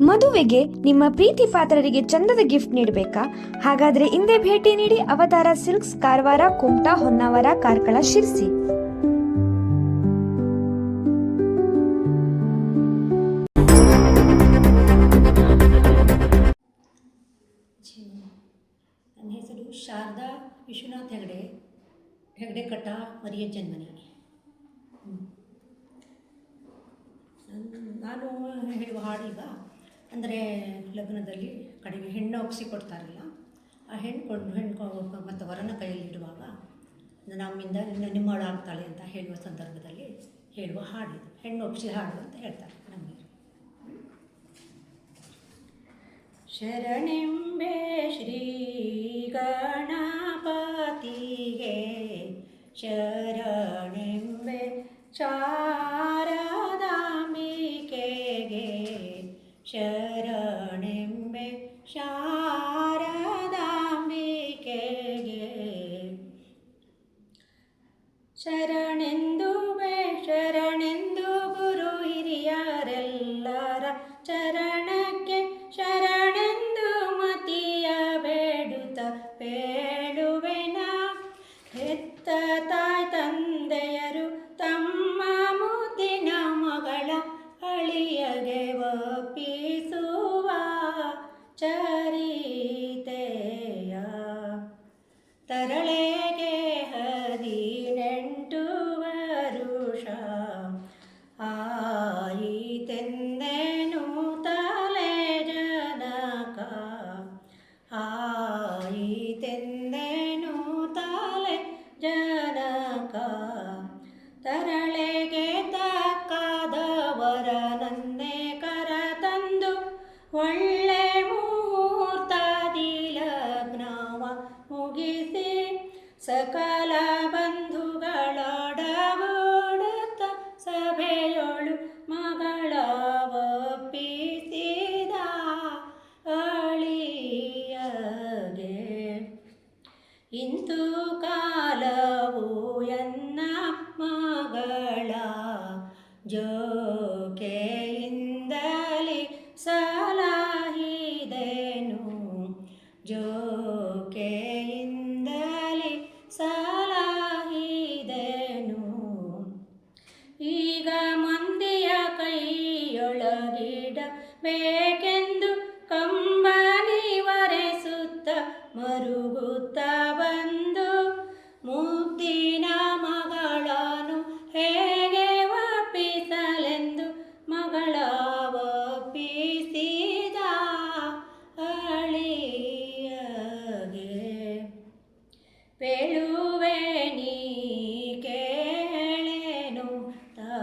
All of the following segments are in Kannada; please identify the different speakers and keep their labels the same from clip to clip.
Speaker 1: ಮದುವೆಗೆ ನಿಮ್ಮ ಪ್ರೀತಿ ಪಾತ್ರರಿಗೆ ಚಂದದ ಗಿಫ್ಟ್ ನೀಡಬೇಕಾ? ಹಾಗಾದ್ರೆ ಹಿಂದೆ ಭೇಟಿ ನೀಡಿ ಅವತಾರ ಸಿಲ್ಕ್ಸ್, ಕಾರವಾರ, ಕುಮಟಾ, ಹೊನ್ನಾವರ, ಕಾರ್ಕಳ, ಶಿರ್ಸಿ.
Speaker 2: ನನ್ನ ಹೆಸರು ಶಾರದಾ ವಿಶ್ವನಾಥ್ ಹೆಗಡೆ ಕಟ್ಟ, ಮರಿಯ ಜನ್ಮನಿ. ನಾನು ಹೇಳುವ ಹಾಡೀಗ ಅಂದರೆ ಲಗ್ನದಲ್ಲಿ ಕಡೆಗೆ ಹೆಣ್ಣು ಒಪ್ಪಿಸಿಕೊಡ್ತಾರಲ್ಲ, ಆ ಹೆಣ್ಣು ಮತ್ತು ವರನ ಕೈಯಲ್ಲಿಡುವಾಗ ನಮ್ಮಿಂದ ನಿಮ್ಮಳಾಗ್ತಾಳೆ ಅಂತ ಹೇಳುವ ಸಂದರ್ಭದಲ್ಲಿ ಹೇಳುವ ಹಾಡಿದು, ಹೆಣ್ಣು ಒಪ್ಪಿಸಿ ಹಾಡು ಅಂತ ಹೇಳ್ತಾರೆ ನಮಗೆ. ಶರಣೆಂಬೆ ಶ್ರೀ ಗಣಪತಿಗೆ, ಶರಣೆಂಬೆ ಶಾರದಾಂಬಿಕೆಗೆ, ಶರಣೆಂಬೆ ಶಾರದಾಂಬಿಕೆಗೆ, ಶರಣೆಂದು ಗುರು ಹಿರಿಯರೆಲ್ಲರ ಚರಣಕ್ಕೆ ಶರಣೆಂದು ಮತಿಯ ಬೇಡುತ್ತ ಬೇಡುವೆನ. ಹೆತ್ತ ತಾಯಿ ತಂದೆಯರು ತಮ್ಮ ಮುದ್ದಿನ ಮಗಳ ಅಳಿಯಗೆ ಒಪ್ಪಿಸುವ ಚರಿತೆಯ, ತರಳೆಗೆ 18 ವರುಷ ಆಯಿತೆಂದೆನು ತಲೆ ಜನಕ, ಆಯಿತೆಂದೆನು ತಲೆ ಜನಕ. ತರಳೆಗೆ ತಕ್ಕದವರನನ್ನೇ ಕರತಂದು ಒಳ್ಳೆ ಮುಹೂರ್ತದಿ ಲಗ್ನವ ಮುಗಿಸಿ, ಸಕಲ ಬಂಧುಗಳೊಡಗೂಡುತ್ತ ಸಭೆಯೊಳು ಮಗಳ ಒಪ್ಪಿಸಿದ ಅಳಿಯಗೆ. ಇಂತು ಕಾಲವು ಎನ್ನ ಮಗಳ ಜೋಕೆಯಿಂದಲಿ ಸಲಹಿದೆನು, ಜೋಕೆಯಿಂದಲಿ ಸಲಹಿದೆನು. ಈಗ ಮಂದಿಯ ಕೈಯೊಳಗಿಡಬೇಕೆಂದು ಕಂಬನಿ ಒರೆಸುತ್ತ ಮರುಗುತ್ತ ಬಂದು, ಮುದ್ದಿನ ಮಗಳನ್ನು ಹೇಗೆ ಒಪ್ಪಿಸಲೆಂದು ಮಗಳ ಒಪ್ಪಿಸಿದ ಅಳಿಯಗೆ. ಬೇಳುವೆ ನೀ ಕೇಳೆನು ತಾ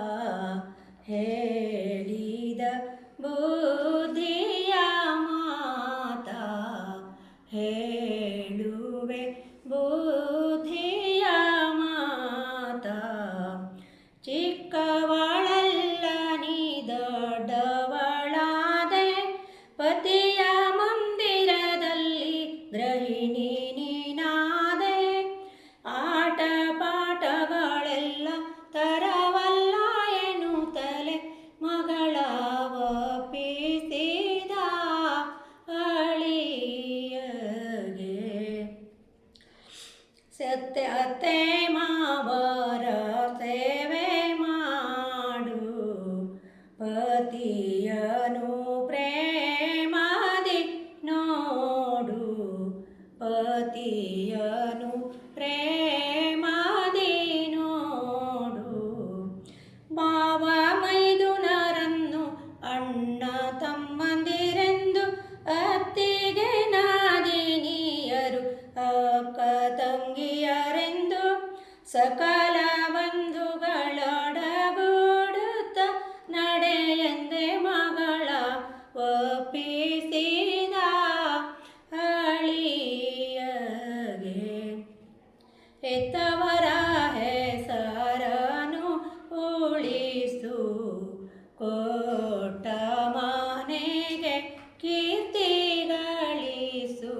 Speaker 2: ಹೇಳಿದ ಬುದ್ಧಿಯ ಮಾತ, ಹೇಳುವೆ ಬುದ್ಧಿಯ ಮಾತ. ಚಿಕ್ಕವಳಲ್ಲ ನೀ ದೊಡ್ಡವಳಾದೆ, ಪತಿಯ ಮಂದಿರದಲ್ಲಿ ಗೃಹಿಣಿ ನೀನಾದೆ. ಆಟ ಪಾಠಗಳೆಲ್ಲ ತರವಲ್ಲ ಎನ್ನುತ್ತಲೇ ಮಗಳ ಒಪ್ಪಿಸಿದ ಅಳಿಯಗೆ. ಅತ್ತೆ ಮಾವರ ಸೇವೆ ಮಾಡು, ಪತಿಯನು ಪ್ರೇಮದಿ ನೋಡು, ಪತಿಯನು ಪ್ರೇಮದಿ ನೋಡು. ಮಾವ ಮೈದುನರನ್ನು ಅಣ್ಣ ತಮ್ಮಂದಿರೆಂದು, ಅತ್ತಿಗೆ ನಾದಿನಿಯರು ಅಕ್ಕ ತಂಗಿಯರೆಂದು, ಸಕಲ ಬಂಧುಗಳೊಡಗೂಡುತ್ತ ನಡೆಯೆಂದೆ ಮಗಳ ಒಪ್ಪಿಸಿದ ಅಳಿಯಗೆ. ಹೆತ್ತವರ ಹೆಸರನು ಉಳಿಸು, ಕೊಟ್ಟ ಮನೆಗೆ ಕೀರ್ತಿ ಗಳಿಸು,